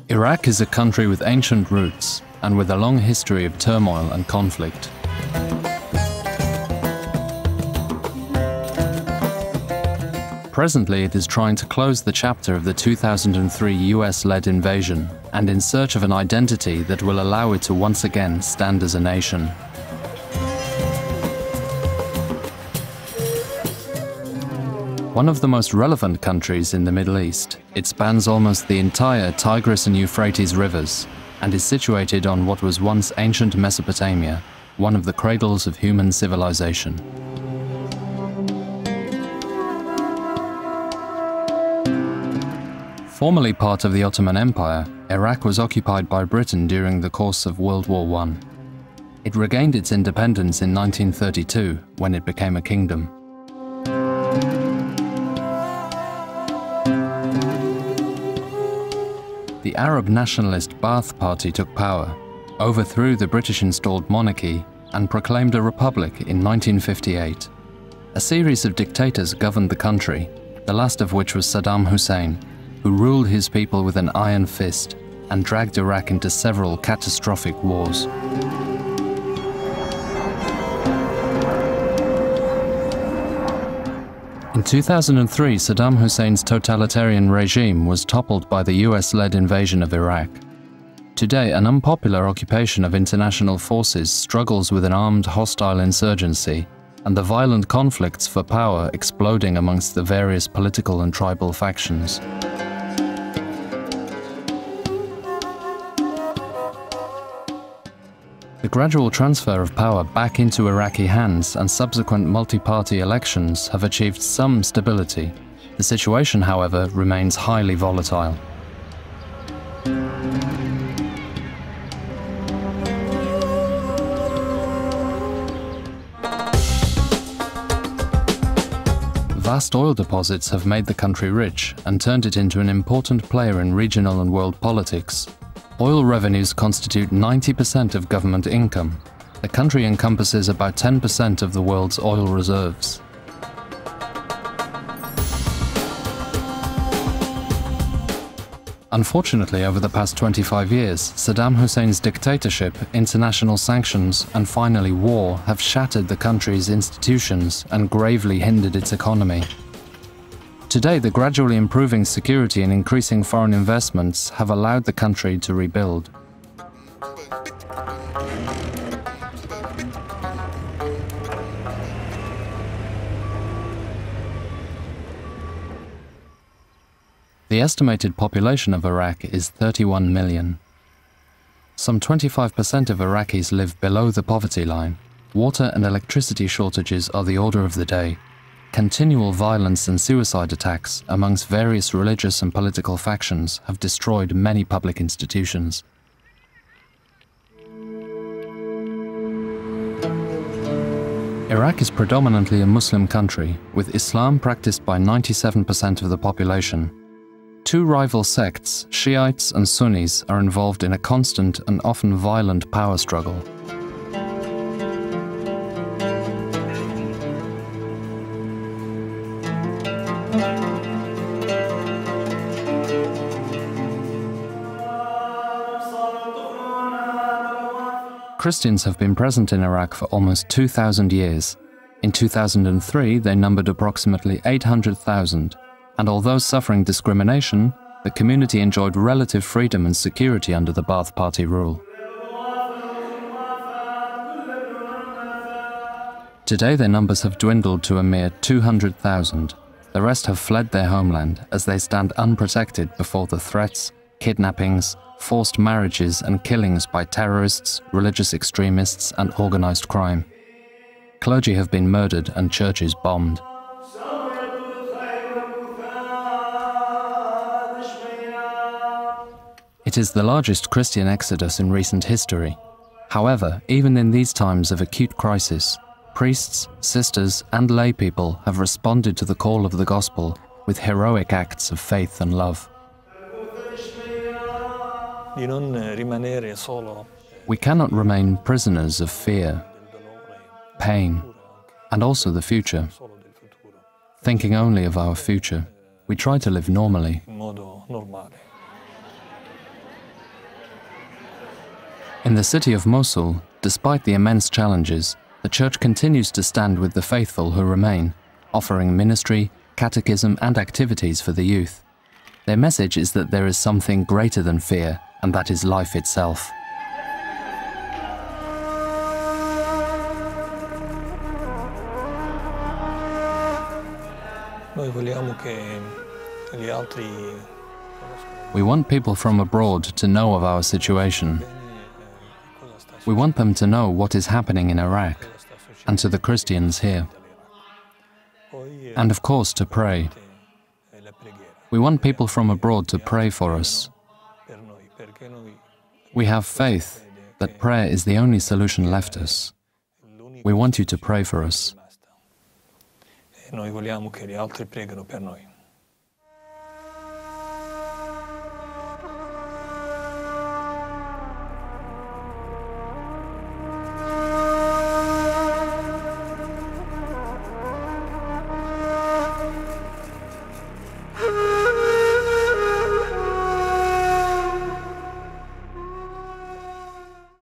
Iraq is a country with ancient roots and with a long history of turmoil and conflict. Presently, it is trying to close the chapter of the 2003 US-led invasion and in search of an identity that will allow it to once again stand as a nation. One of the most relevant countries in the Middle East, it spans almost the entire Tigris and Euphrates rivers and is situated on what was once ancient Mesopotamia, one of the cradles of human civilization. Formerly part of the Ottoman Empire, Iraq was occupied by Britain during the course of World War I. It regained its independence in 1932 when it became a kingdom. The Arab nationalist Ba'ath Party took power, overthrew the British-installed monarchy, and proclaimed a republic in 1958. A series of dictators governed the country, the last of which was Saddam Hussein, who ruled his people with an iron fist and dragged Iraq into several catastrophic wars. In 2003, Saddam Hussein's totalitarian regime was toppled by the US-led invasion of Iraq. Today, an unpopular occupation of international forces struggles with an armed hostile insurgency and the violent conflicts for power exploding amongst the various political and tribal factions. The gradual transfer of power back into Iraqi hands and subsequent multi-party elections have achieved some stability. The situation, however, remains highly volatile. Vast oil deposits have made the country rich and turned it into an important player in regional and world politics. Oil revenues constitute 90% of government income. The country encompasses about 10% of the world's oil reserves. Unfortunately, over the past 25 years, Saddam Hussein's dictatorship, international sanctions, and finally war have shattered the country's institutions and gravely hindered its economy. Today, the gradually improving security and increasing foreign investments have allowed the country to rebuild. The estimated population of Iraq is 31 million. Some 25% of Iraqis live below the poverty line. Water and electricity shortages are the order of the day. Continual violence and suicide attacks amongst various religious and political factions have destroyed many public institutions. Iraq is predominantly a Muslim country, with Islam practiced by 97% of the population. Two rival sects, Shi'ites and Sunnis, are involved in a constant and often violent power struggle. Christians have been present in Iraq for almost 2,000 years. In 2003, they numbered approximately 800,000, and although suffering discrimination, the community enjoyed relative freedom and security under the Ba'ath Party rule. Today, their numbers have dwindled to a mere 200,000. The rest have fled their homeland as they stand unprotected before the threats, kidnappings, forced marriages and killings by terrorists, religious extremists and organized crime. Clergy have been murdered and churches bombed. It is the largest Christian exodus in recent history. However, even in these times of acute crisis, priests, sisters and lay people have responded to the call of the gospel with heroic acts of faith and love. We cannot remain prisoners of fear, pain, and also the future. Thinking only of our future, we try to live normally. In the city of Mosul, despite the immense challenges, the church continues to stand with the faithful who remain, offering ministry, catechism, and activities for the youth. Their message is that there is something greater than fear, and that is life itself. We want people from abroad to know of our situation. We want them to know what is happening in Iraq, and to the Christians here. And of course, to pray. We want people from abroad to pray for us. We have faith that prayer is the only solution left us. We want you to pray for us. Noi vogliamo che gli altri preghino per noi.